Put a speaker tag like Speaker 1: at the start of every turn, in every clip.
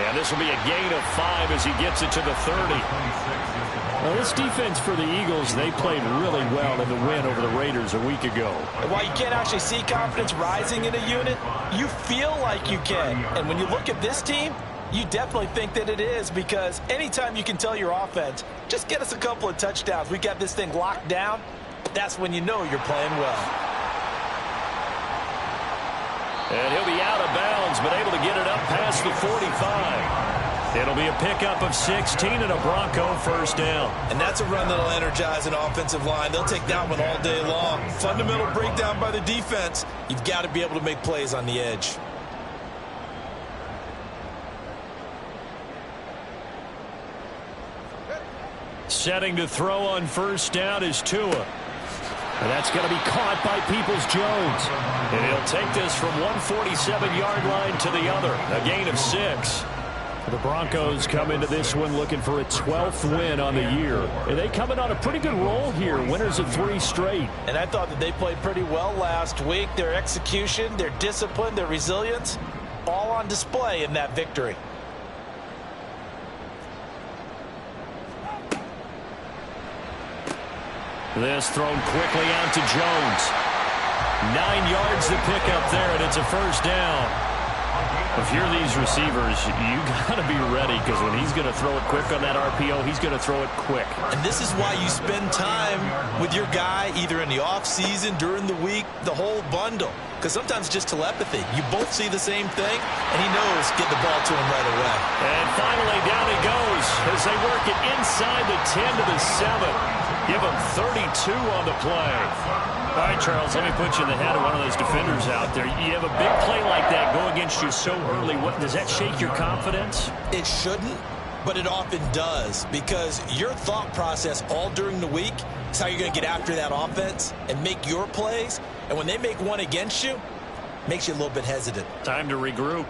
Speaker 1: And this will be a gain of 5 as he gets it to the 30. Well, this defense for the Eagles, they played really well in the win over the Raiders a week ago.
Speaker 2: And while you can't actually see confidence rising in a unit, you feel like you can. And when you look at this team, you definitely think that it is, because anytime you can tell your offense, just get us a couple of touchdowns, we got this thing locked down, that's when you know you're playing well.
Speaker 1: And he'll be out of bounds, but able to get it up past the 45. It'll be a pickup of 16 and a Bronco first down.
Speaker 2: And that's a run that'll energize an offensive line. They'll take that one all day long. Fundamental breakdown by the defense. You've got to be able to make plays on the edge.
Speaker 1: Setting to throw on first down is Tua. And that's going to be caught by Peoples-Jones. And he'll take this from 147-yard line to the other. A gain of 6. The Broncos come into this one looking for a 12th win on the year. And they come in on a pretty good roll here. Winners of 3 straight.
Speaker 2: And I thought that they played pretty well last week. Their execution, their discipline, their resilience, all on display in that victory.
Speaker 1: This thrown quickly out to Jones. 9 yards to pick up there, and it's a first down. If you're these receivers, you got to be ready, because when he's going to throw it quick on that RPO, he's going to throw it quick.
Speaker 2: And this is why you spend time with your guy either in the offseason, during the week, the whole bundle. Because sometimes it's just telepathy. You both see the same thing, and he knows get the ball to him right away.
Speaker 1: And finally, down he goes as they work it inside the 10 to the 7. Give him 32 on the play. All right, Charles, let me put you in the head of one of those defenders out there. You have a big play like that go against you so early. What, does that shake your confidence?
Speaker 2: It shouldn't, but it often does, because your thought process all during the week is how you're going to get after that offense and make your plays. And when they make one against you, it makes you a little bit hesitant.
Speaker 1: Time to regroup.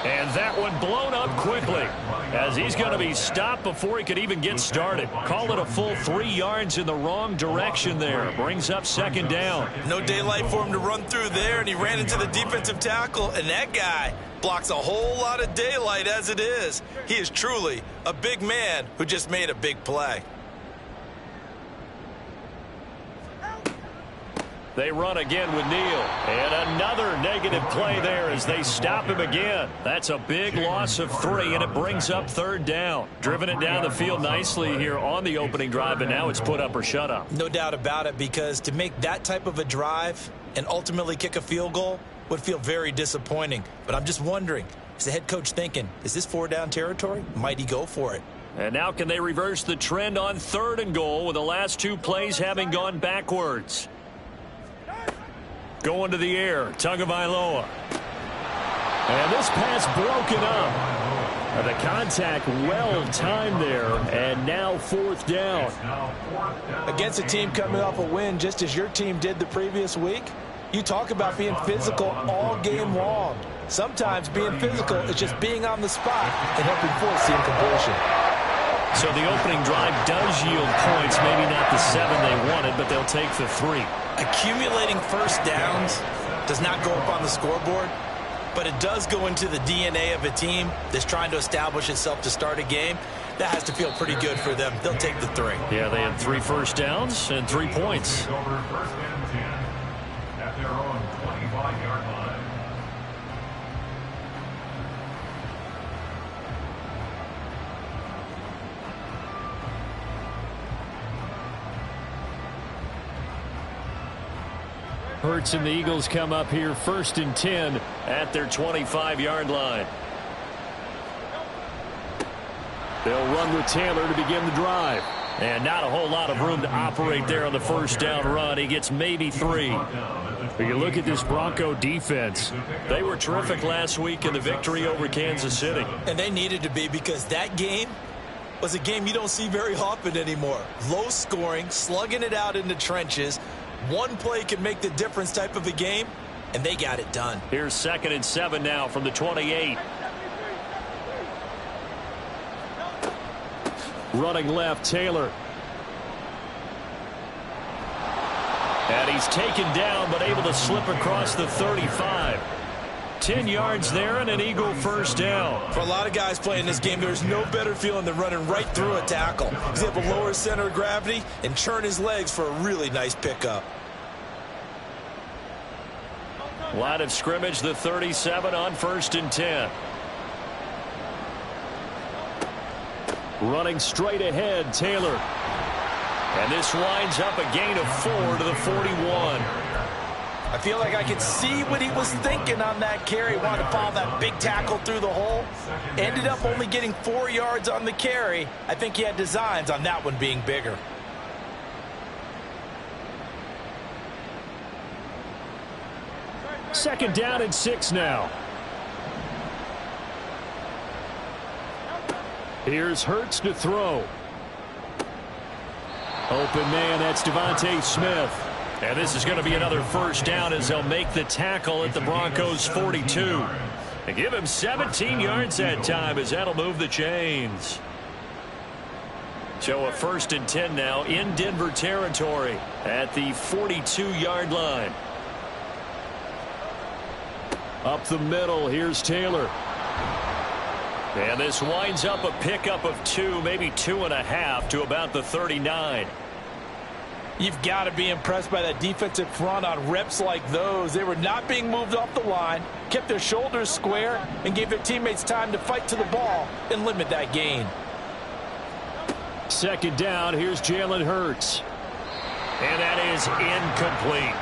Speaker 1: And that one blown up quickly as he's going to be stopped before he could even get started. Call it a full 3 yards in the wrong direction there. Brings up second down.
Speaker 2: No daylight for him to run through there, and he ran into the defensive tackle, and that guy blocks a whole lot of daylight as it is. He is truly a big man who just made a big play.
Speaker 1: They run again with Neal. And another negative play there as they stop him again. That's a big loss of 3, and it brings up third down. Driven it down the field nicely here on the opening drive, and now it's put up or shut up.
Speaker 2: No doubt about it, because to make that type of a drive and ultimately kick a field goal would feel very disappointing. But I'm just wondering, is the head coach thinking, is this 4-down territory? Might he go for it?
Speaker 1: And now can they reverse the trend on 3rd and goal with the last 2 plays having gone backwards? Going to the air, Tagovailoa. And this pass broken up. The contact well timed there, and now 4th down.
Speaker 2: Against a team coming off a win just as your team did the previous week, you talk about being physical all game long. Sometimes being physical is just being on the spot and helping force the incompletion.
Speaker 1: So the opening drive does yield points, maybe not the 7 they wanted, but they'll take the 3.
Speaker 2: Accumulating first downs does not go up on the scoreboard, but it does go into the DNA of a team that's trying to establish itself to start a game. That has to feel pretty good for them. They'll take the 3.
Speaker 1: Yeah, they had 3 first downs and 3 points.
Speaker 3: At their own 25-yard line.
Speaker 1: Hurts and the Eagles come up here 1st and 10 at their 25-yard line. They'll run with Taylor to begin the drive. And not a whole lot of room to operate there on the first down run. He gets maybe 3. But you look at this Bronco defense. They were terrific last week in the victory over Kansas City.
Speaker 2: And they needed to be, because that game was a game you don't see very often anymore. Low scoring, slugging it out in the trenches. One play can make the difference type of a game, and they got it done.
Speaker 1: Here's 2nd and 7 now from the 28. Running left, Taylor. And he's taken down, but able to slip across the 35. 10 yards there and an Eagle first down.
Speaker 2: For a lot of guys playing this game, there's no better feeling than running right through a tackle. He's able to lower his center of gravity and churn his legs for a really nice pickup.
Speaker 1: Line of scrimmage, the 37 on 1st and 10. Running straight ahead, Taylor. And this winds up a gain of 4 to the 41.
Speaker 2: I feel like I could see what he was thinking on that carry. Wanted to follow that big tackle through the hole. Ended up only getting 4 yards on the carry. I think he had designs on that one being bigger.
Speaker 1: Second down and 6 now. Here's Hurts to throw. Open man, that's Devontae Smith. And this is going to be another first down as they'll make the tackle at the Broncos 42. And give him 17 yards that time as that'll move the chains. So a 1st and 10 now in Denver territory at the 42-yard line. Up the middle, here's Taylor. And this winds up a pickup of 2, maybe 2.5 to about the 39.
Speaker 2: You've got to be impressed by that defensive front on reps like those. They were not being moved off the line, kept their shoulders square, and gave their teammates time to fight to the ball and limit that gain.
Speaker 1: Second down, here's Jalen Hurts. And that is incomplete.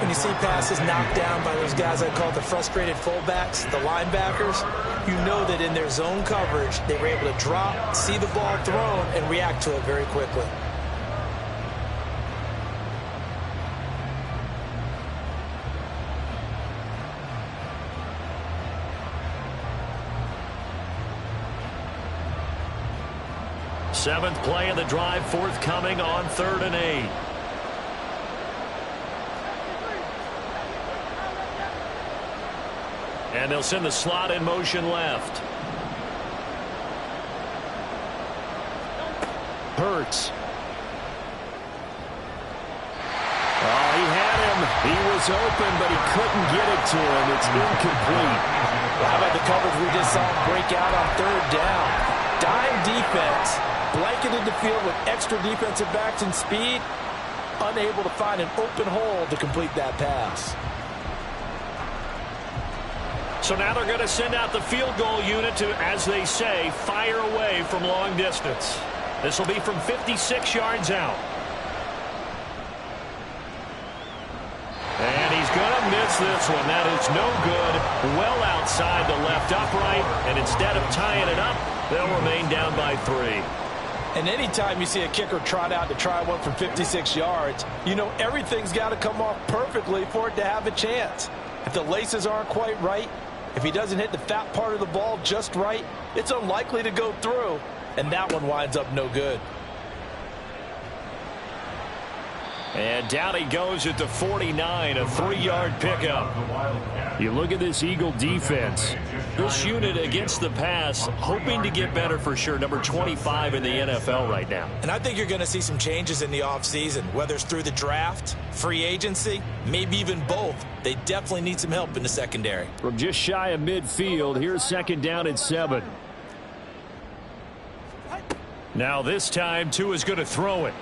Speaker 2: When you see passes knocked down by those guys I call the frustrated fullbacks, the linebackers, you know that in their zone coverage, they were able to drop, see the ball thrown, and react to it very quickly.
Speaker 1: Seventh play of the drive forthcoming on 3rd and 8. And they'll send the slot in motion left. Hurts. Oh, he had him. He was open, but he couldn't get it to him. It's incomplete.
Speaker 2: How about the coverage we just saw him break out on 3rd down? Dime defense. Blanketed the field with extra defensive backs and speed. Unable to find an open hole to complete that pass.
Speaker 1: So now they're going to send out the field goal unit to, as they say, fire away from long distance. This will be from 56 yards out. And he's going to miss this one. That is no good. Well outside the left upright. And instead of tying it up, they'll remain down by 3.
Speaker 2: And anytime you see a kicker trot out to try one from 56 yards, you know everything's got to come off perfectly for it to have a chance. If the laces aren't quite right, if he doesn't hit the fat part of the ball just right, it's unlikely to go through. And that one winds up no good.
Speaker 1: And down he goes at the 49, a 3-yard pickup. You look at this Eagle defense. This unit against the pass, hoping to get better for sure. Number 25 in the NFL right now.
Speaker 2: And I think you're going to see some changes in the offseason, whether it's through the draft, free agency, maybe even both. They definitely need some help in the secondary.
Speaker 1: From just shy of midfield, here's 2nd down and 7. Now this time, Tua is going to throw it.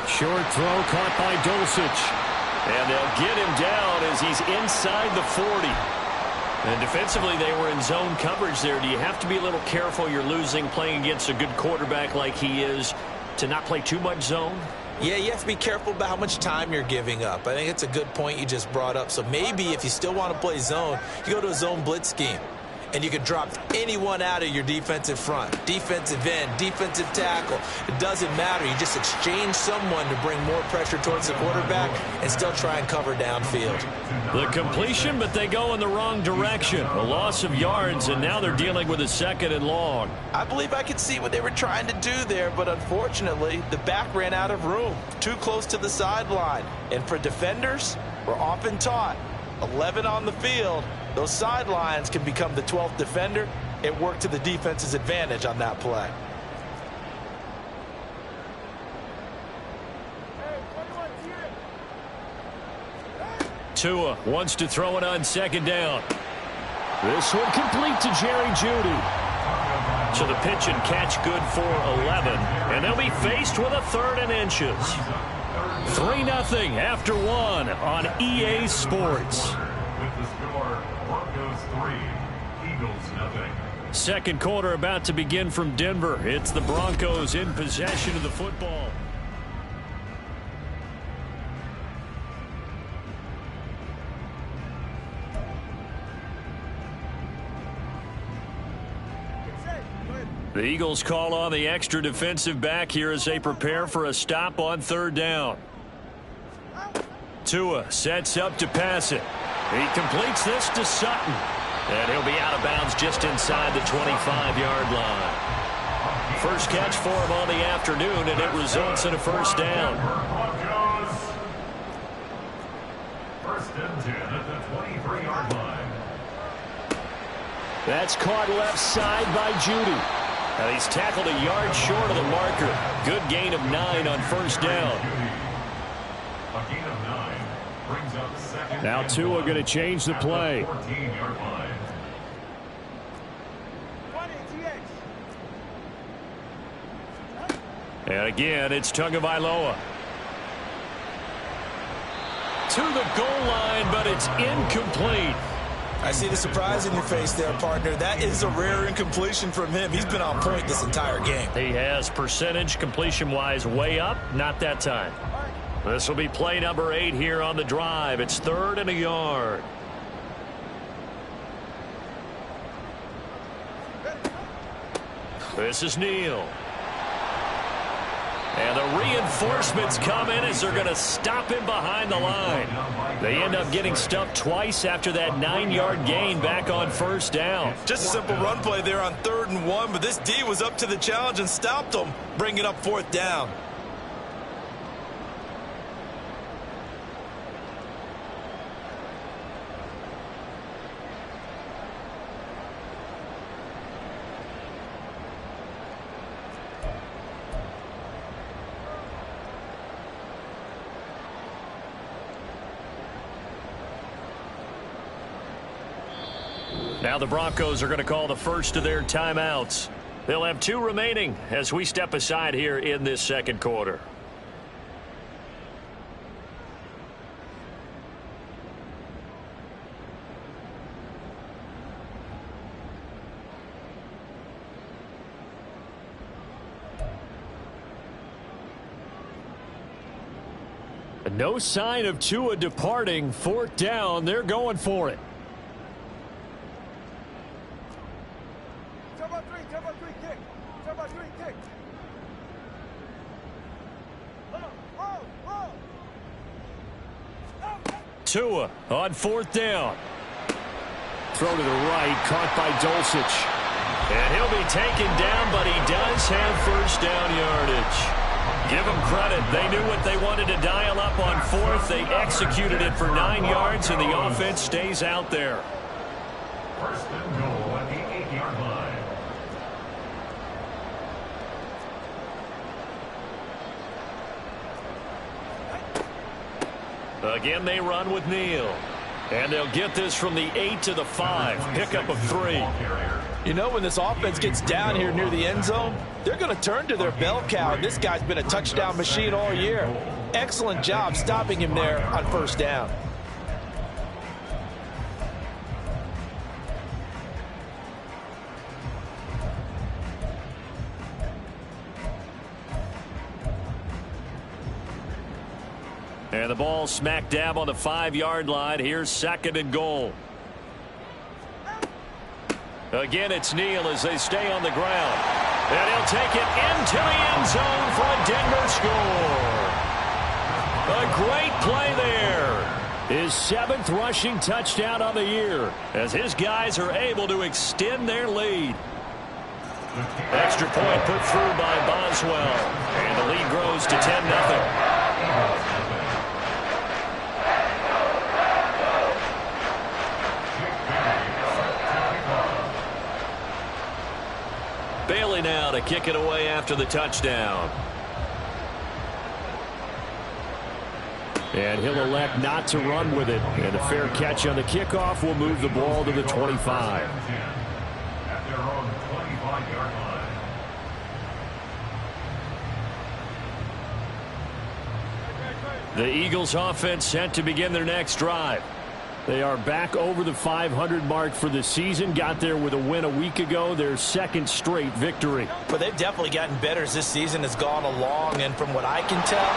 Speaker 1: Short throw caught by Dulcich. And they'll get him down as he's inside the 40. And defensively, they were in zone coverage there. Do you have to be a little careful? You're losing playing against a good quarterback like he is to not play too much zone?
Speaker 2: Yeah, you have to be careful about how much time you're giving up. I think it's a good point you just brought up. So maybe if you still want to play zone, you go to a zone blitz scheme. And you can drop anyone out of your defensive front, defensive end, defensive tackle. It doesn't matter. You just exchange someone to bring more pressure towards the quarterback and still try and cover downfield.
Speaker 1: The completion, but they go in the wrong direction. A loss of yards, and now they're dealing with a 2nd and long.
Speaker 2: I believe I could see what they were trying to do there, but unfortunately, the back ran out of room, too close to the sideline. And for defenders, we're often taught, 11 on the field, those sidelines can become the 12th defender. It worked to the defense's advantage on that play.
Speaker 1: Tua wants to throw it on second down. This one complete to Jerry Jeudy. So the pitch and catch good for 11. And they'll be faced with a 3rd and inches. 3-0 after 1 on EA Sports.
Speaker 3: With the score, Broncos 3, Eagles 0.
Speaker 1: Second quarter about to begin from Denver. It's the Broncos in possession of the football. The Eagles call on the extra defensive back here as they prepare for a stop on 3rd down. Tua sets up to pass it. He completes this to Sutton. And he'll be out of bounds just inside the 25-yard line. First catch for him on the afternoon, and it results in a 1st down.
Speaker 3: First and 10 at the 23-yard line.
Speaker 1: That's caught left side by Jeudy. And he's tackled a yard short of the marker. Good gain of 9 on 1st down.
Speaker 3: A gain of 9 brings up 2nd.
Speaker 1: Now Tua going to change the play.
Speaker 3: 14-yard line.
Speaker 1: And again, it's Tagovailoa. To the goal line, but it's incomplete.
Speaker 2: I see the surprise in your face there, partner. That is a rare incompletion from him. He's been on point this entire game.
Speaker 1: He has percentage completion-wise way up. Not that time. This will be play number 8 here on the drive. It's 3rd and a yard. This is Neal. And the reinforcements come in as they're going to stop him behind the line. They end up getting stuffed twice after that 9-yard gain back on 1st down.
Speaker 2: Just a simple run play there on 3rd and 1, but this D was up to the challenge and stopped him, bringing up 4th down.
Speaker 1: Now the Broncos are going to call the first of their timeouts. They'll have 2 remaining as we step aside here in this second quarter. No sign of Tua departing. 4th down. They're going for it. Tua on 4th down. Throw to the right, caught by Dulcich. And he'll be taken down, but he does have 1st down yardage. Give them credit. They knew what they wanted to dial up on 4th. They executed it for 9 yards, and the offense stays out there.
Speaker 3: First and goal at the 8-yard line.
Speaker 1: Again, they run with Neal. And they'll get this from the 8 to the 5. Pickup of 3.
Speaker 2: You know, when this offense gets down here near the end zone, they're going to turn to their bell cow. This guy's been a touchdown machine all year. Excellent job stopping him there on 1st down.
Speaker 1: And the ball smack dab on the 5-yard line. Here's 2nd and goal. Again, it's Neal as they stay on the ground. And he'll take it into the end zone for a Denver score. A great play there. His 7th rushing touchdown on the year as his guys are able to extend their lead. Extra point put through by Boswell. And the lead grows to 10-0. Bailey now to kick it away after the touchdown. And he'll elect not to run with it. And a fair catch on the kickoff will move the ball to the 25.
Speaker 3: At their own 25-yard line.
Speaker 1: The Eagles offense set to begin their next drive. They are back over the 500 mark for the season. Got there with a win a week ago, their second straight victory.
Speaker 2: But they've definitely gotten better as this season has gone along. And from what I can tell,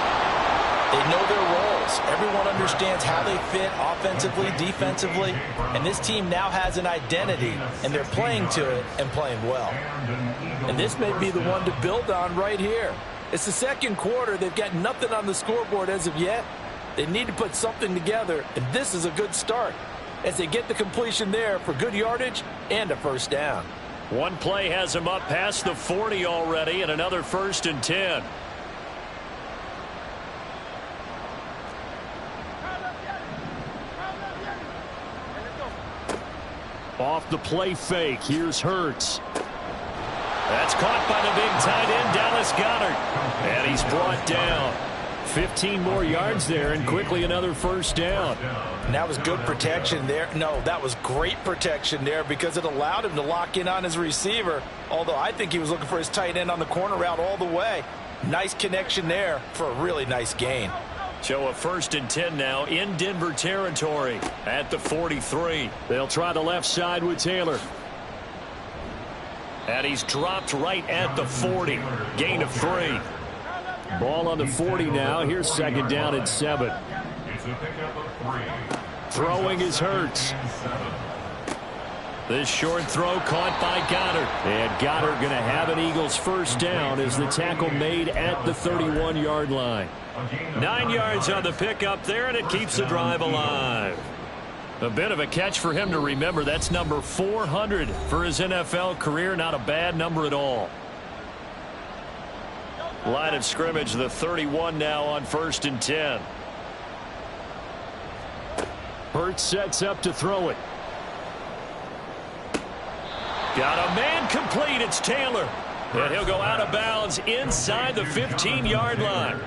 Speaker 2: they know their roles. Everyone understands how they fit offensively, defensively. And this team now has an identity, and they're playing to it and playing well. And this may be the one to build on right here. It's the second quarter. They've got nothing on the scoreboard as of yet. They need to put something together, and this is a good start as they get the completion there for good yardage and a first down.
Speaker 1: One play has him up past the 40 already, and another 1st and 10. Off the play fake, here's Hurts. That's caught by the big tight end, Dallas Goedert. And he's brought down. 15 more yards there, and quickly another first down.
Speaker 2: And that was good protection there. No, that was great protection there because it allowed him to lock in on his receiver, although I think he was looking for his tight end on the corner route all the way. Nice connection there for a really nice gain.
Speaker 1: So a 1st and 10 now in Denver territory at the 43. They'll try the left side with Taylor. And he's dropped right at the 40. Gain of 3. Ball on the 40 now. Here's 2nd down and 7.
Speaker 3: It's a pickup of 3.
Speaker 1: Throwing is Hurts. This short throw caught by Goedert. And Goedert going to have an Eagles first down as the tackle made at the 31-yard line. 9 yards on the pickup there, and it keeps the drive alive. A bit of a catch for him to remember. That's number 400 for his NFL career. Not a bad number at all. Line of scrimmage, the 31 now on 1st and 10. Hurts sets up to throw it. Got a man complete. It's Taylor. And he'll go out of bounds inside the 15-yard line.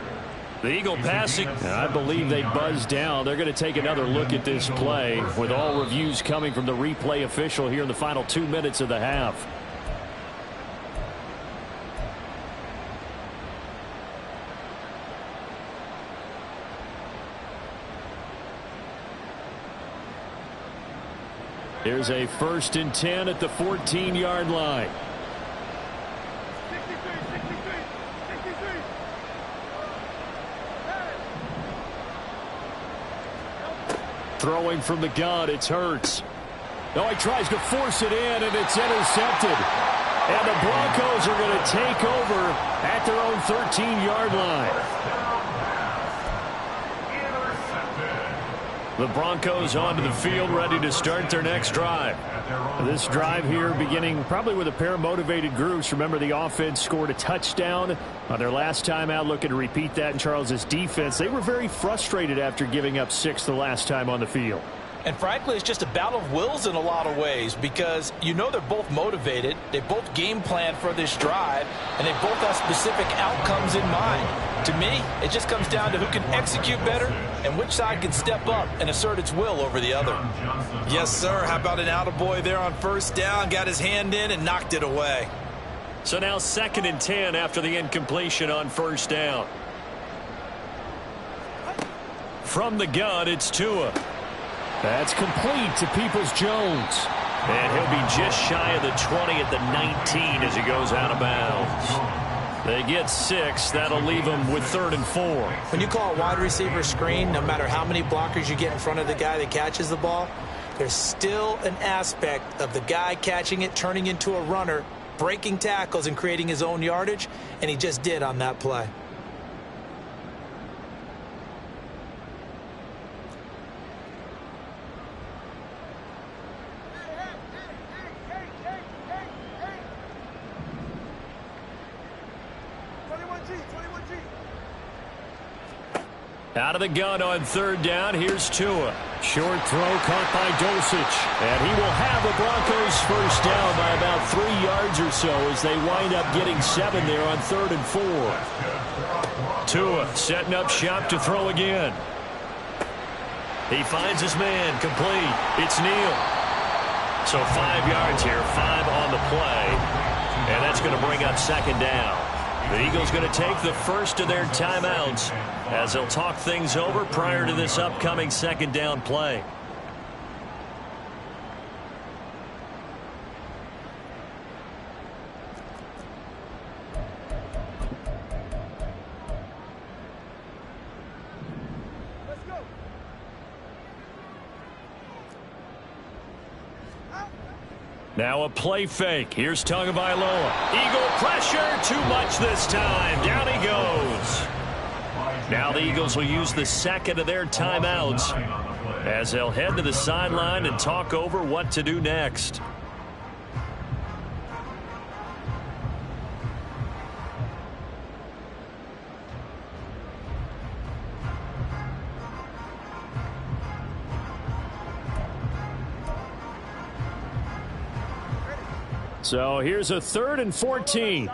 Speaker 1: The Eagle passing, I believe they buzzed down. They're going to take another look at this play with all reviews coming from the replay official here in the final 2 minutes of the half. Here's a 1st and 10 at the 14-yard line. Throwing from the gun, it's Hurts. No, he tries to force it in, and it's intercepted. And the Broncos are going to take over at their own 13-yard line. The Broncos onto the field, ready to start their next drive. This drive here beginning probably with a pair of motivated groups. Remember, the offense scored a touchdown on their last time out, looking to repeat that in Charles's defense. They were very frustrated after giving up 6 the last time on the field.
Speaker 2: And frankly, it's just a battle of wills in a lot of ways because you know they're both motivated. They both game plan for this drive, and they both have specific outcomes in mind. To me, it just comes down to who can execute better and which side can step up and assert its will over the other. Yes, sir. How about an attaboy there on 1st down? Got his hand in and knocked it away.
Speaker 1: So now 2nd and 10 after the incompletion on 1st down. From the gun, it's Tua. That's complete to Peoples-Jones. And he'll be just shy of the 20 at the 19 as he goes out of bounds. They get 6. That'll leave them with 3rd and 4.
Speaker 2: When you call a wide receiver screen, no matter how many blockers you get in front of the guy that catches the ball, there's still an aspect of the guy catching it, turning into a runner, breaking tackles and creating his own yardage, and he just did on that play.
Speaker 1: Out of the gun on 3rd down. Here's Tua. Short throw caught by Dulcich. And he will have the Broncos first down by about 3 yards or so as they wind up getting 7 there on 3rd and 4. Tua setting up shop to throw again. He finds his man, complete. It's Neal. So 5 yards here, 5 on the play. And that's going to bring up second down. The Eagles going to take the first of their timeouts as they'll talk things over prior to this upcoming second down play. Now a play fake. Here's Tagovailoa. Eagle pressure. Too much this time. Down he goes. Now the Eagles will use the second of their timeouts as they'll head to the sideline and talk over what to do next. So here's a 3rd and 14.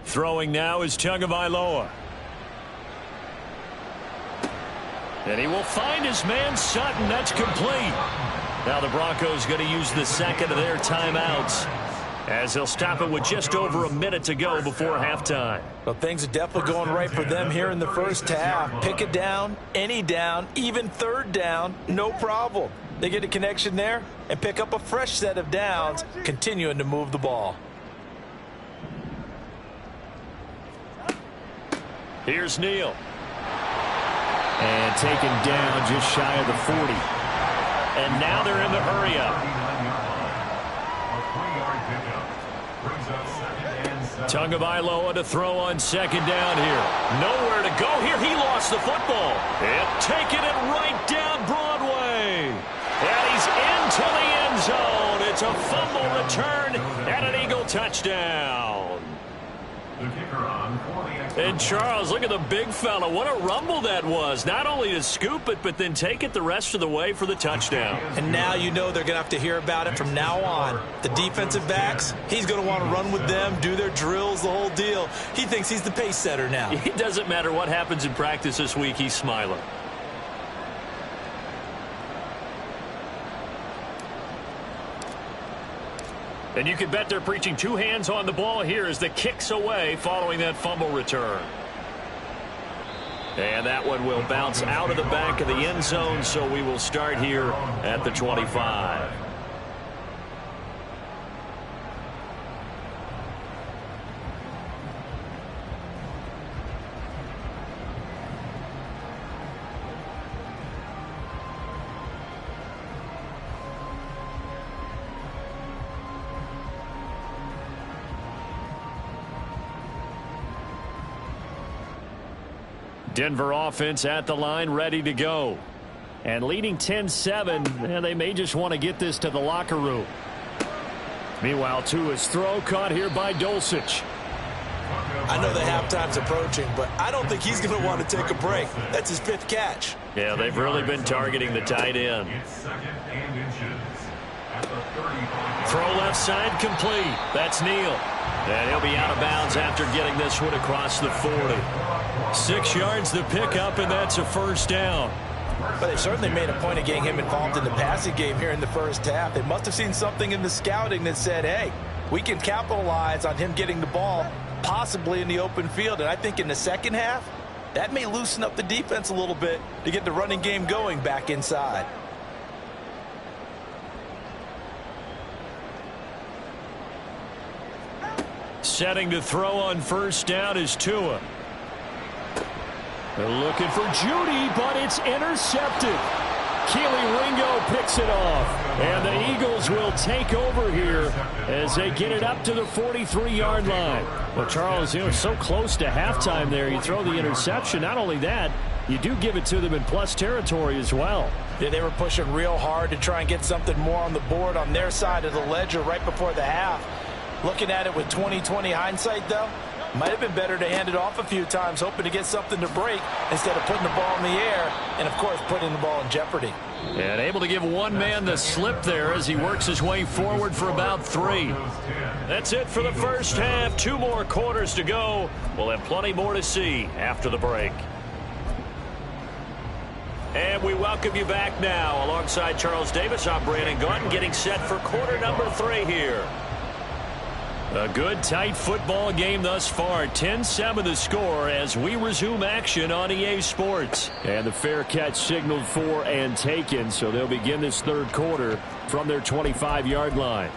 Speaker 1: Throwing now is Tagovailoa. And he will find his man Sutton. That's complete. Now the Broncos going to use the second of their timeouts as they'll stop it with just over a minute to go before halftime.
Speaker 2: Well, things are definitely going right for them here in the first half. Pick it down, any down, even third down, no problem. They get a connection there and pick up a fresh set of downs, continuing to move the ball.
Speaker 1: Here's Neal. And taken down just shy of the 40. And now they're in the hurry-up. Tagovailoa to throw on second down here. Nowhere to go here. He lost the football. And taking it right down Broadway. And he's into the end zone. It's a fumble return and an Eagle touchdown. And Charles, look at the big fella. What a rumble that was. Not only to scoop it, but then take it the rest of the way for the touchdown.
Speaker 2: And now you know they're going to have to hear about it from now on. The defensive backs, he's going to want to run with them, do their drills, the whole deal. He thinks he's the pace setter now.
Speaker 1: It doesn't matter what happens in practice this week. He's smiling. And you can bet they're preaching 2 hands on the ball here as the kick's away following that fumble return. And that one will bounce out of the back of the end zone, so we will start here at the 25. Denver offense at the line, ready to go. And leading 10-7, and they may just want to get this to the locker room. Meanwhile, Tua's throw caught here by Dulcich.
Speaker 2: I know the halftime's approaching, but I don't think he's going to want to take a break. That's his 5th catch.
Speaker 1: Yeah, they've really been targeting the tight end. Throw left side complete. That's Neal. And he'll be out of bounds after getting this one across the 40. 6 yards the pickup, and that's a first down.
Speaker 2: But they certainly made a point of getting him involved in the passing game here in the first half. They must have seen something in the scouting that said, hey, we can capitalize on him getting the ball possibly in the open field. And I think in the second half, that may loosen up the defense a little bit to get the running game going back inside.
Speaker 1: Setting to throw on first down is Tua. They're looking for Judy, but it's intercepted. Keely Ringo picks it off. And the Eagles will take over here as they get it up to the 43-yard line. Well, Charles, so close to halftime there. You throw the interception. Not only that, you do give it to them in plus territory as well.
Speaker 2: Yeah, they were pushing real hard to try and get something more on the board on their side of the ledger right before the half. Looking at it with 20/20 hindsight, though, Might have been better to hand it off a few times, hoping to get something to break instead of putting the ball in the air and, of course, putting the ball in jeopardy.
Speaker 1: And able to give one man the slip there as he works his way forward for about 3. That's it for the first half. 2 more quarters to go. We'll have plenty more to see after the break. And we welcome you back now. Alongside Charles Davis, I'm Brandon Gaudin, getting set for quarter number 3 here. A good, tight football game thus far. 10-7 the score as we resume action on EA Sports. And the fair catch signaled for and taken, so they'll begin this third quarter from their 25-yard line.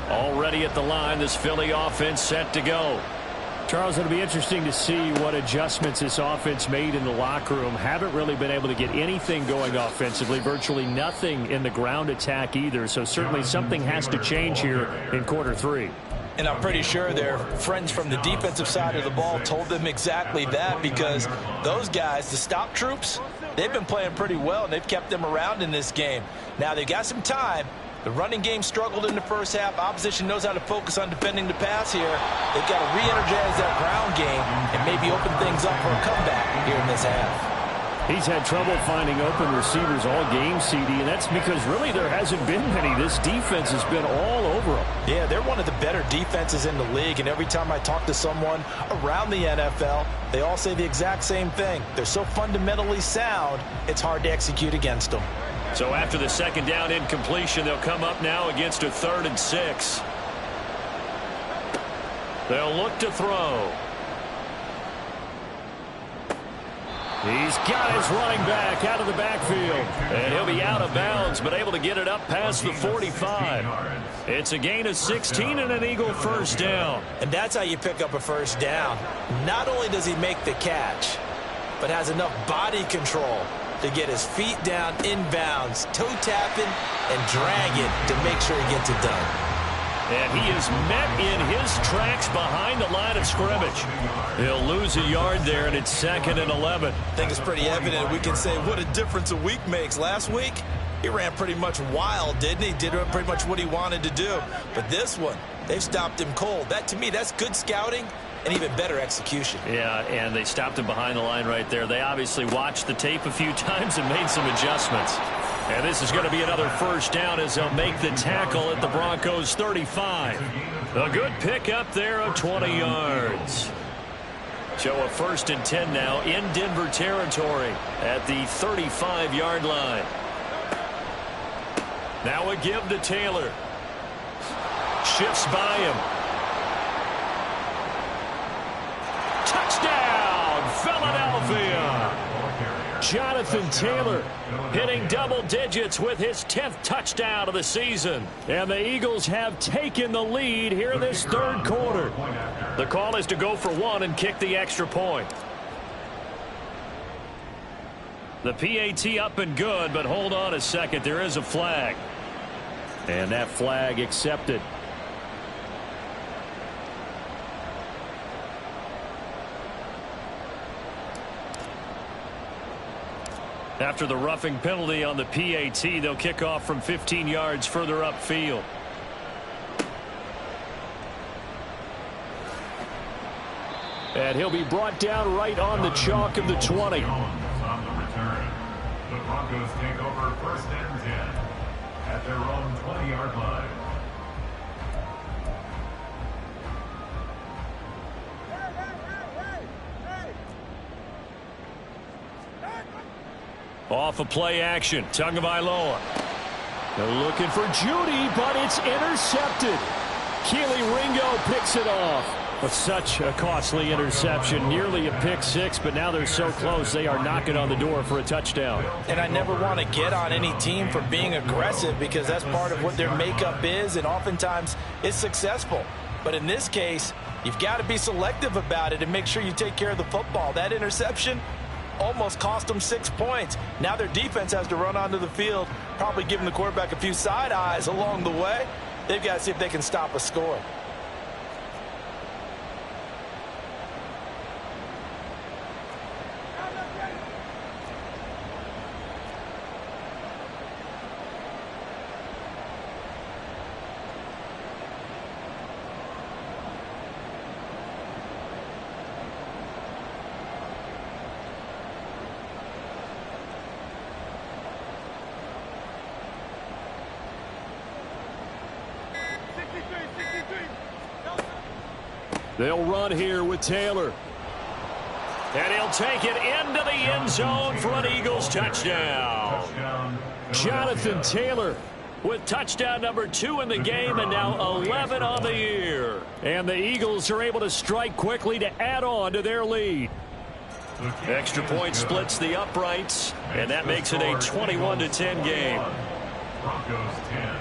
Speaker 1: Already at the line, this Philly offense set to go. Charles, it'll be interesting to see what adjustments this offense made in the locker room. Haven't really been able to get anything going offensively, virtually nothing in the ground attack either. So certainly something has to change here in quarter 3.
Speaker 2: And I'm pretty sure their friends from the defensive side of the ball told them exactly that, because those guys, the stop troops, they've been playing pretty well, and they've kept them around in this game. Now, they've got some time. The running game struggled in the first half. Opposition knows how to focus on defending the pass here. They've got to re-energize that ground game and maybe open things up for a comeback here in this half.
Speaker 1: He's had trouble finding open receivers all game, CD, and that's because really there hasn't been many. This defense has been all over them.
Speaker 2: Yeah, they're one of the better defenses in the league, and every time I talk to someone around the NFL, they all say the exact same thing. They're so fundamentally sound, it's hard to execute against them.
Speaker 1: So after the second down incompletion, they'll come up now against a 3rd and 6. They'll look to throw. He's got his running back out of the backfield. And he'll be out of bounds, but able to get it up past the 45. It's a gain of 16 and an Eagle first down.
Speaker 2: And that's how you pick up a first down. Not only does he make the catch, but has enough body control to get his feet down inbounds, toe tapping, and drag it to make sure he gets it done.
Speaker 1: And he is met in his tracks behind the line of scrimmage. He'll lose a yard there, and it's 2nd and 11.
Speaker 2: I think it's pretty evident. We can say what a difference a week makes. Last week, he ran pretty much wild, didn't he? Did pretty much what he wanted to do. But this one, they've stopped him cold. That, to me, that's good scouting and even better execution.
Speaker 1: Yeah, and they stopped him behind the line right there. They obviously watched the tape a few times and made some adjustments. And this is going to be another first down as they'll make the tackle at the Broncos 35. A good pickup there of 20 yards. So a 1st and 10 now in Denver territory at the 35-yard line. Now a give to Taylor. Shifts by him. Touchdown, Philadelphia. Jonathan Taylor hitting double digits with his 10th touchdown of the season. And the Eagles have taken the lead here in this third quarter. The call is to go for 1 and kick the extra point. The PAT up and good, but hold on a second. There is a flag. And that flag accepted. After the roughing penalty on the PAT, they'll kick off from 15 yards further upfield. And he'll be brought down right on the chalk of the 20.
Speaker 3: On the return, the Broncos take over 1st and 10 at their own 20-yard line.
Speaker 1: Off of play action, Tagovailoa. They're looking for Judy, but it's intercepted. Keely Ringo picks it off. But such a costly interception, nearly a pick 6, but now they're so close they are knocking on the door for a touchdown.
Speaker 2: And I never want to get on any team for being aggressive, because that's part of what their makeup is, and oftentimes it's successful. But in this case, you've got to be selective about it and make sure you take care of the football. That interception almost cost them 6 points. Now their defense has to run onto the field, probably giving the quarterback a few side eyes along the way. They've got to see if they can stop a score.
Speaker 1: They'll run here with Taylor. And he'll take it into the end zone for an Eagles touchdown. Jonathan Taylor with touchdown number 2 in the game, and now 11 on the year. And the Eagles are able to strike quickly to add on to their lead. Extra point splits the uprights, and that makes it a 21-10 game.
Speaker 3: Broncos 10.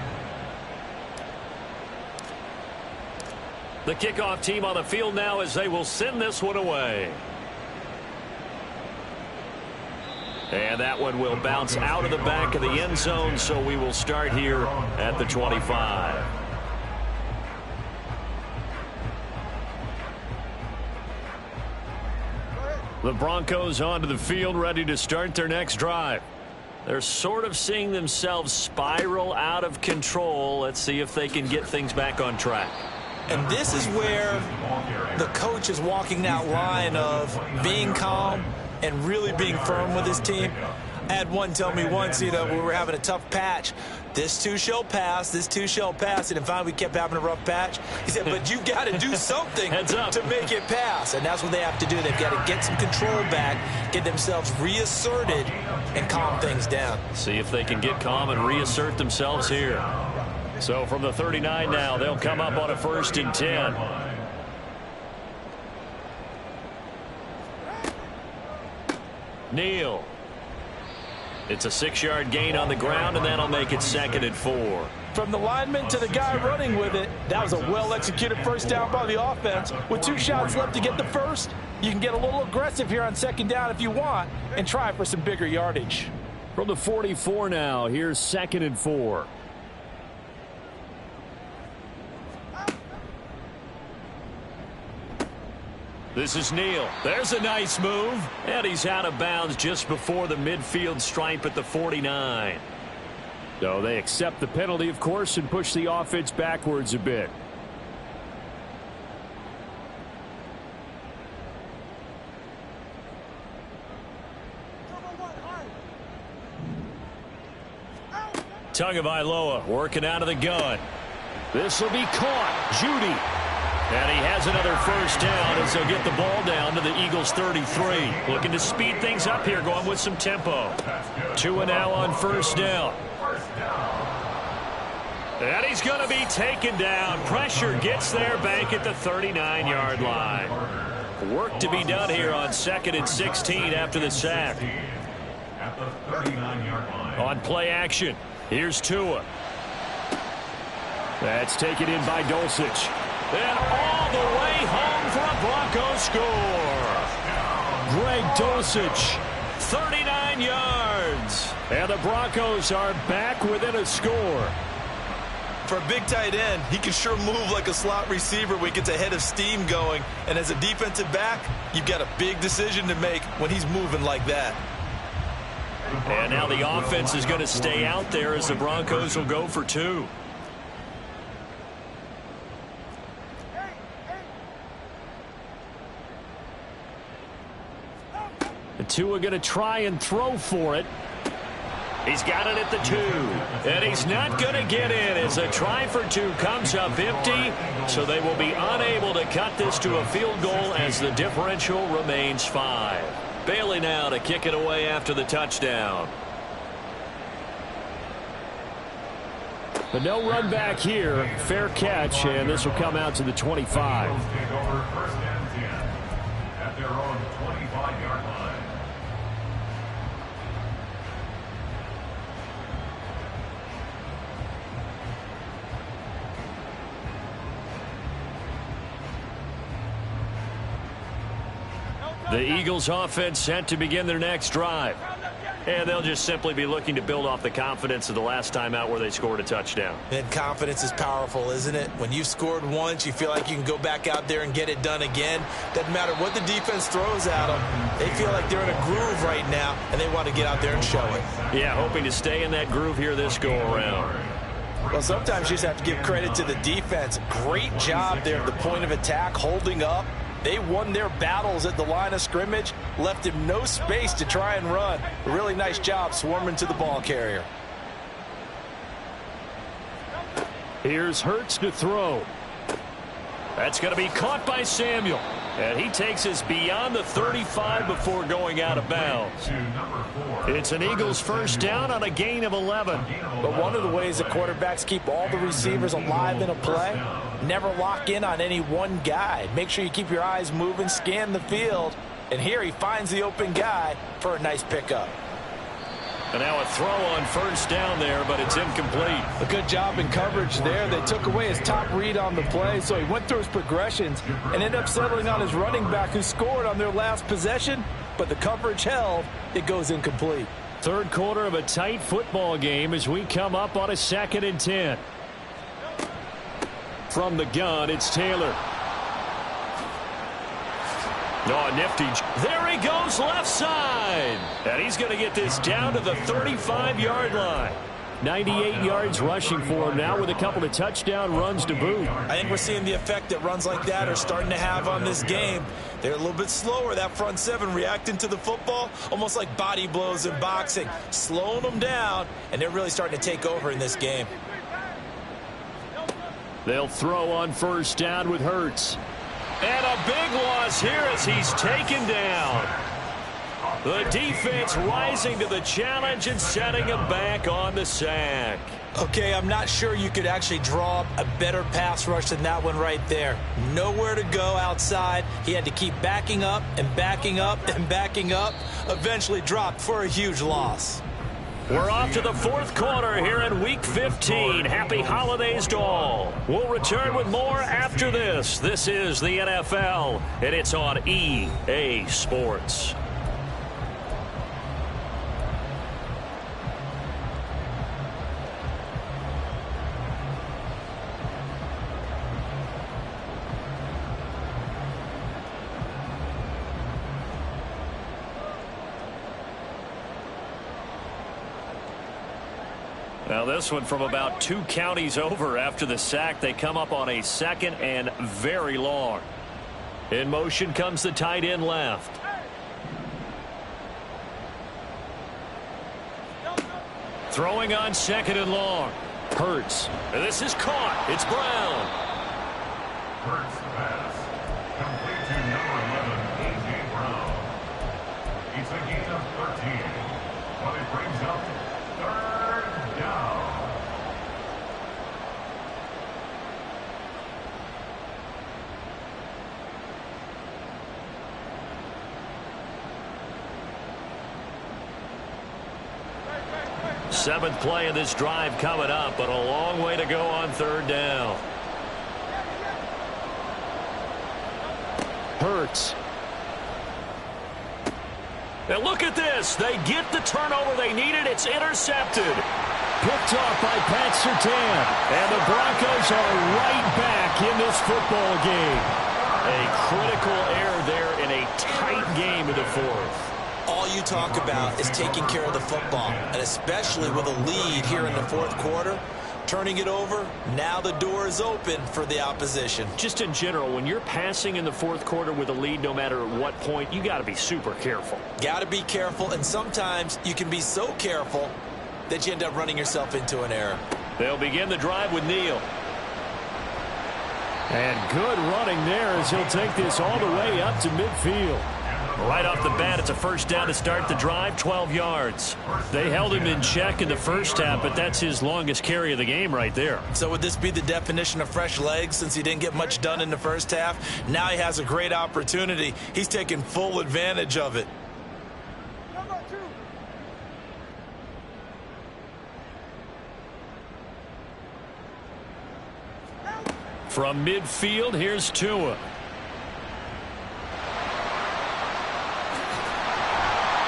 Speaker 1: The kickoff team on the field now as they will send this one away. And that one will bounce out of the back of the end zone, so we will start here at the 25. The Broncos onto the field, ready to start their next drive. They're sort of seeing themselves spiral out of control. Let's see if they can get things back on track.
Speaker 2: And this is where the coach is walking that line of being calm and really being firm with his team. I had one tell me once, we were having a tough patch. This too shall pass, this too shall pass. And finally we kept having a rough patch. He said, but you got to do something to make it pass. And that's what they have to do. They've got to get some control back, get themselves reasserted, and calm things down.
Speaker 1: See if they can get calm and reassert themselves here. So from the 39 now, they'll come up on a 1st and 10. Neal. It's a 6-yard gain on the ground, and that'll make it 2nd and 4.
Speaker 2: From the lineman to the guy running with it, that was a well-executed first down by the offense. With 2 shots left to get the first, you can get a little aggressive here on 2nd down if you want and try for some bigger yardage.
Speaker 1: From the 44 now, here's 2nd and 4. This is Neal. There's a nice move. And he's out of bounds just before the midfield stripe at the 49. So they accept the penalty, of course, and push the offense backwards a bit. Tagovailoa working out of the gun. This will be caught. Judy. And he has another first down as they'll get the ball down to the Eagles 33. Looking to speed things up here, going with some tempo. Tua now on 1st down. And he's going to be taken down. Pressure gets there back at the 39-yard line. Work to be done here on 2nd and 16 after the sack.
Speaker 3: At the 39-yard line.
Speaker 1: On play action, here's Tua. That's taken in by Dulcich. And all the way home for a Broncos score. Greg Dulcich, 39 yards. And the Broncos are back within a score.
Speaker 2: For a big tight end, he can sure move like a slot receiver when he gets a head of steam going. And as a defensive back, you've got a big decision to make when he's moving like that.
Speaker 1: And now the offense is going to stay out there as the Broncos will go for 2. Tua going to try and throw for it. He's got it at the 2. And he's not going to get in as a try for 2 comes up empty. So they will be unable to cut this to a field goal as the differential remains 5. Bailey now to kick it away after the touchdown. But no run back here. Fair catch, and this will come out to the 25.
Speaker 3: Take over 1st and 10 at their own 25-yard line.
Speaker 1: The Eagles offense set to begin their next drive. And they'll just simply be looking to build off the confidence of the last time out where they scored a touchdown.
Speaker 2: And confidence is powerful, isn't it? When you've scored once, you feel like you can go back out there and get it done again. Doesn't matter what the defense throws at them. They feel like they're in a groove right now, and they want to get out there and show it.
Speaker 1: Yeah, hoping to stay in that groove here this go-around.
Speaker 2: Well, sometimes you just have to give credit to the defense. Great job there at the point of attack, holding up. They won their battles at the line of scrimmage, left him no space to try and run. A really nice job swarming to the ball carrier.
Speaker 1: Here's Hurts to throw. That's going to be caught by Samuel. And he takes us beyond the 35 before going out of bounds. It's an Eagles first down on a gain of 11.
Speaker 2: But one of the ways that quarterbacks keep all the receivers alive in a play, never lock in on any one guy. Make sure you keep your eyes moving, scan the field. And here he finds the open guy for a nice pickup.
Speaker 1: And now a throw on first down there, but it's incomplete.
Speaker 2: A good job in coverage there. They took away his top read on the play, so he went through his progressions and ended up settling on his running back who scored on their last possession, but the coverage held. It goes incomplete.
Speaker 1: Third quarter of a tight football game as we come up on a 2nd and 10. From the gun, it's Taylor. Oh, nifty. There he goes left side. And he's going to get this down to the 35-yard line. 98 yards rushing for him now with a couple of touchdown runs to boot.
Speaker 2: I think we're seeing the effect that runs like that are starting to have on this game. They're a little bit slower, that front seven, reacting to the football, almost like body blows in boxing, slowing them down, and they're really starting to take over in this game.
Speaker 1: They'll throw on first down with Hurts. And a big loss here as he's taken down. The defense rising to the challenge and setting him back on the sack.
Speaker 2: Okay, I'm not sure you could actually draw up a better pass rush than that one right there. Nowhere to go outside. He had to keep backing up and backing up and backing up. Eventually dropped for a huge loss.
Speaker 1: We're off to the fourth quarter here in Week 15. Happy holidays to all. We'll return with more after this. This is the NFL, and it's on EA Sports. Now this one from about 2 counties over after the sack. They come up on a 2nd and very long. In motion comes the tight end left. Throwing on 2nd and long. Hurts. And this is caught. It's Brown.
Speaker 3: Hurts the pass. Complete to number 11, A.J. Brown. It's a gain of 13. But it brings up 3rd down.
Speaker 1: Seventh play of this drive coming up, but a long way to go on 3rd down. Hurts. And look at this. They get the turnover they needed. It's intercepted. Picked off by Pat Surtain. And the Broncos are right back in this football game. A critical error there in a tight game in the 4th.
Speaker 2: All you talk about is taking care of the football, and especially with a lead here in the 4th quarter, turning it over, now the door is open for the opposition.
Speaker 1: Just in general, when you're passing in the 4th quarter with a lead, no matter at what point, you got to be super careful.
Speaker 2: Got to be careful, and sometimes you can be so careful that you end up running yourself into an error.
Speaker 1: They'll begin the drive with Neal. And good running there as he'll take this all the way up to midfield. Right off the bat, it's a first down to start the drive, 12 yards. They held him in check in the first half, but that's his longest carry of the game right there.
Speaker 2: So would this be the definition of fresh legs since he didn't get much done in the first half? Now he has a great opportunity. He's taking full advantage of it.
Speaker 1: From midfield, here's Tua.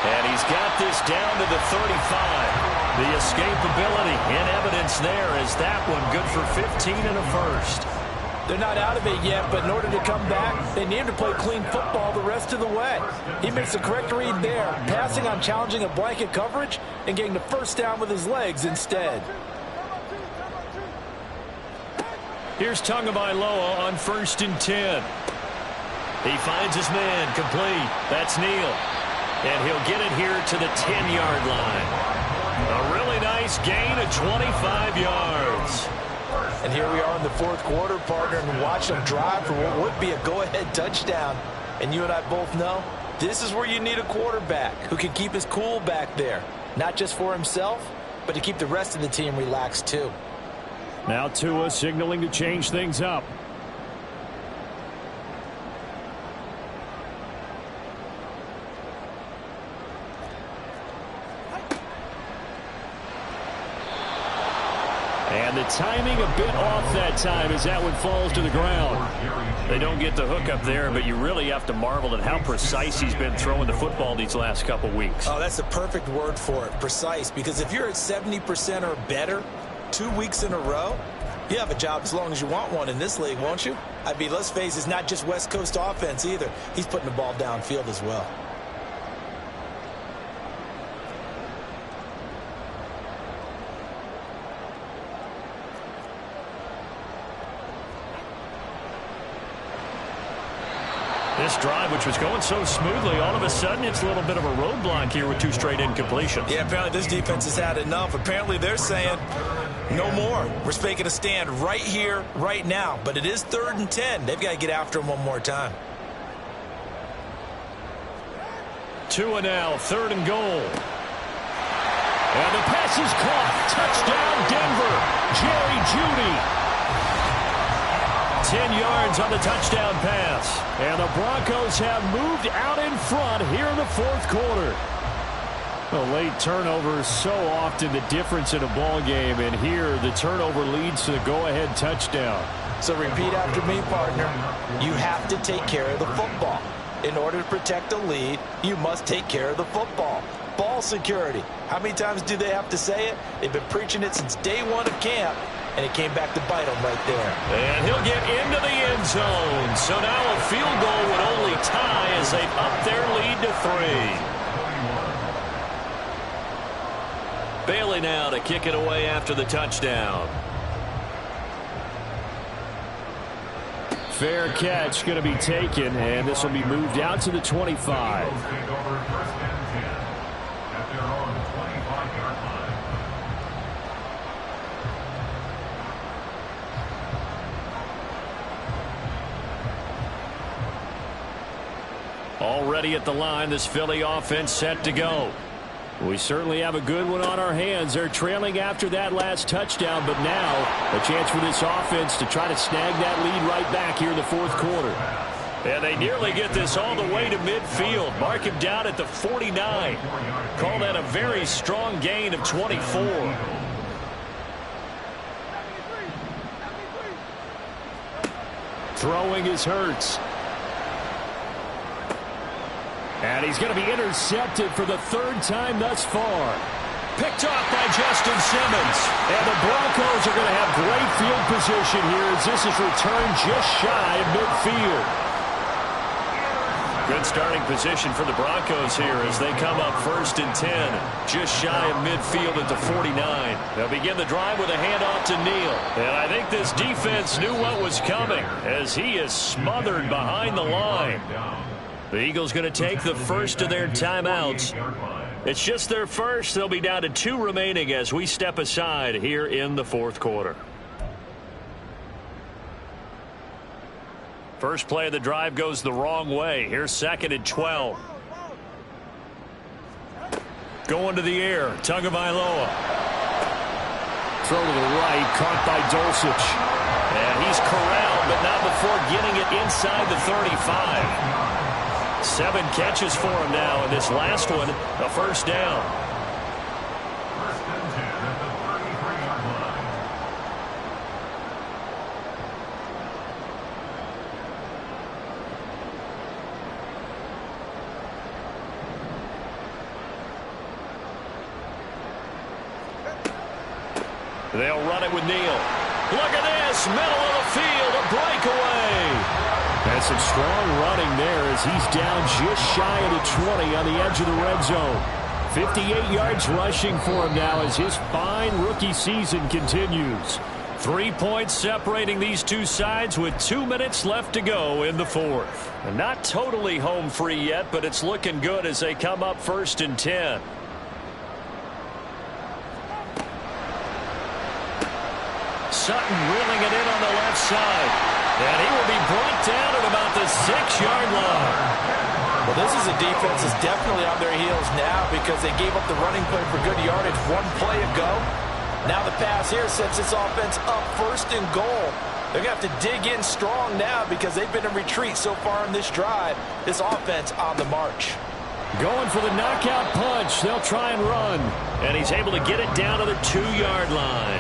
Speaker 1: And he's got this down to the 35. The escapability in evidence there as that one good for 15 and a first.
Speaker 2: They're not out of it yet, but in order to come back, they need to play clean football the rest of the way. He makes the correct read there, passing on challenging a blanket coverage and getting the first down with his legs instead.
Speaker 1: Here's Tagovailoa on 1st and 10. He finds his man complete. That's Neal. And he'll get it here to the 10-yard line. A really nice gain of 25 yards.
Speaker 2: And here we are in the fourth quarter, partner, and watch them drive for what would be a go-ahead touchdown. And you and I both know this is where you need a quarterback who can keep his cool back there, not just for himself, but to keep the rest of the team relaxed too.
Speaker 1: Now Tua signaling to change things up. And the timing a bit off that time as that one falls to the ground. They don't get the hook up there, but you really have to marvel at how precise he's been throwing the football these last couple weeks.
Speaker 2: Oh, that's the perfect word for it, precise, because if you're at 70% or better 2 weeks in a row, you have a job as long as you want one in this league, won't you? I mean, let's face it, it's not just West Coast offense either. He's putting the ball downfield as well.
Speaker 1: This drive, which was going so smoothly, all of a sudden it's a little bit of a roadblock here with 2 straight incompletions.
Speaker 2: Yeah, apparently this defense has had enough. Apparently they're saying no more. We're making a stand right here, right now. But it is 3rd and 10. They've got to get after him one more time.
Speaker 1: Tua now, 3rd and goal. And the pass is caught. Touchdown, Denver. Jerry Jeudy. 10 yards on the touchdown pass. And the Broncos have moved out in front here in the fourth quarter. A late turnover is so often the difference in a ball game, and here the turnover leads to the go-ahead touchdown.
Speaker 2: So repeat after me, partner. You have to take care of the football. In order to protect a lead, you must take care of the football. Ball security. How many times do they have to say it? They've been preaching it since day one of camp. And it came back to bite him right there.
Speaker 1: And he'll get into the end zone. So now a field goal would only tie as they've upped their lead to 3. Bailey now to kick it away after the touchdown. Fair catch going to be taken, and this will be moved out to the 25. Already at the line, this Philly offense set to go. We certainly have a good one on our hands. They're trailing after that last touchdown, but now a chance for this offense to try to snag that lead right back here in the fourth quarter. And they nearly get this all the way to midfield. Mark him down at the 49. Call that a very strong gain of 24. Throwing is Hurts. And he's going to be intercepted for the 3rd time thus far. Picked off by Justin Simmons. And the Broncos are going to have great field position here as this is returned just shy of midfield. Good starting position for the Broncos here as they come up 1st and 10. Just shy of midfield at the 49. They'll begin the drive with a handoff to Neal. And I think this defense knew what was coming as he is smothered behind the line. The Eagles going to take the first of their timeouts. It's just their first. They'll be down to 2 remaining as we step aside here in the fourth quarter. First play of the drive goes the wrong way. Here's 2nd and 12. Going to the air. Tagovailoa. Throw to the right. Caught by Dulcich. And he's corralled, but not before getting it inside the 35. 7 catches for him now, and this last one, a first down.
Speaker 3: 1st and 10 at the 33-yard line.
Speaker 1: They'll run it with Neal. Look at this, middle of the field, a breakaway. And some strong running there as he's down just shy of the 20 on the edge of the red zone. 58 yards rushing for him now as his fine rookie season continues. 3 points separating these two sides with 2 minutes left to go in the fourth. And not totally home free yet, but it's looking good as they come up 1st and 10. Sutton reeling it in on the left side. And he will be brought down at about the 6-yard line.
Speaker 2: Well, this is a defense that's definitely on their heels now because they gave up the running play for good yardage one play ago. Now the pass here sets this offense up 1st and goal. They're going to have to dig in strong now because they've been in retreat so far in this drive. This offense on the march.
Speaker 1: Going for the knockout punch. They'll try and run. And he's able to get it down to the 2-yard line.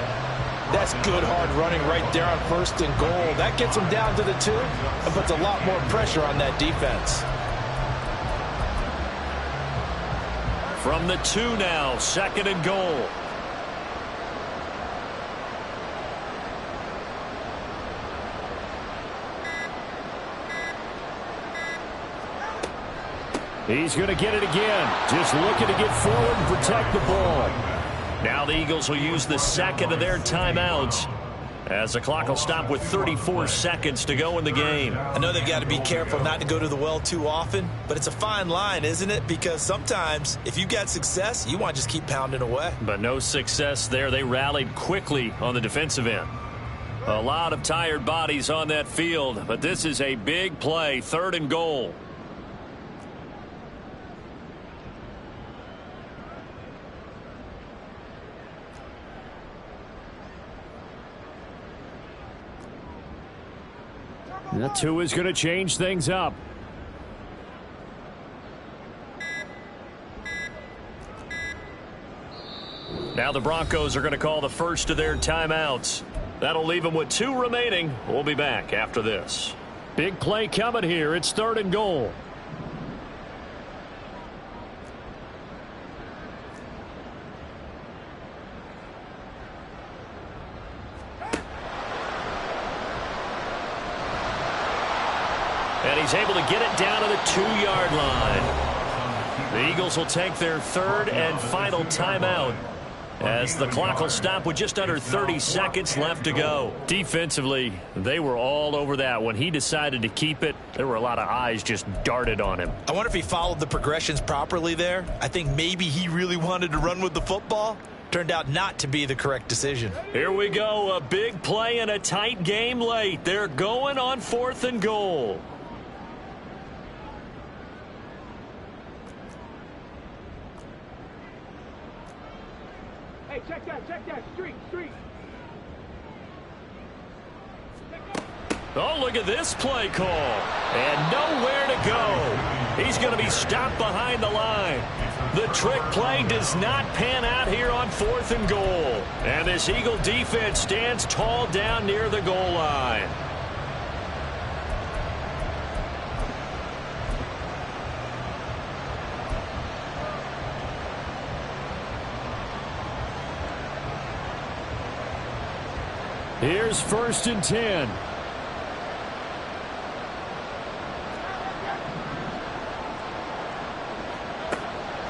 Speaker 2: That's good hard running right there on 1st and goal. That gets them down to the 2 and puts a lot more pressure on that defense.
Speaker 1: From the 2 now, 2nd and goal. He's going to get it again. Just looking to get forward and protect the ball. Now the Eagles will use the 2nd of their timeouts as the clock will stop with 34 seconds to go in the game.
Speaker 2: I know they've got to be careful not to go to the well too often, but it's a fine line, isn't it? Because sometimes if you got success, you want to just keep pounding away.
Speaker 1: But no success there. They rallied quickly on the defensive end. A lot of tired bodies on that field, but this is a big play, 3rd and goal. That 2 is going to change things up. Now the Broncos are going to call the first of their timeouts. That'll leave them with 2 remaining. We'll be back after this. Big play coming here. It's 3rd and goal. And he's able to get it down to the 2-yard line. The Eagles will take their 3rd and final timeout as the clock will stop with just under 30 seconds left to go. Defensively, they were all over that. When he decided to keep it, there were a lot of eyes just darted on him.
Speaker 2: I wonder if he followed the progressions properly there. I think maybe he really wanted to run with the football. Turned out not to be the correct decision.
Speaker 1: Here we go. A big play and a tight game late. They're going on 4th and goal.
Speaker 4: Hey, check that, street.
Speaker 1: Oh, look at this play call. And nowhere to go. He's going to be stopped behind the line. The trick play does not pan out here on 4th and goal. And this Eagle defense stands tall down near the goal line. Here's 1st and 10.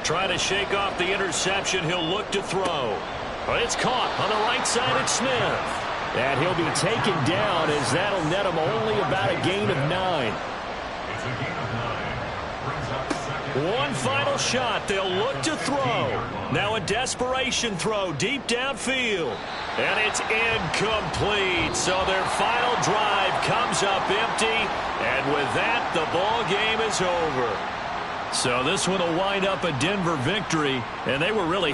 Speaker 1: Trying to shake off the interception. He'll look to throw. But it's caught on the right side at Smith. And he'll be taken down as that'll net him only about a gain of 9.
Speaker 3: It's a gain of 9. Brings up 2nd.
Speaker 1: One final shot. They'll look to throw. Now a desperation throw deep downfield. And it's incomplete. So their final drive comes up empty. And with that, the ball game is over. So this one will wind up a Denver victory. And they were really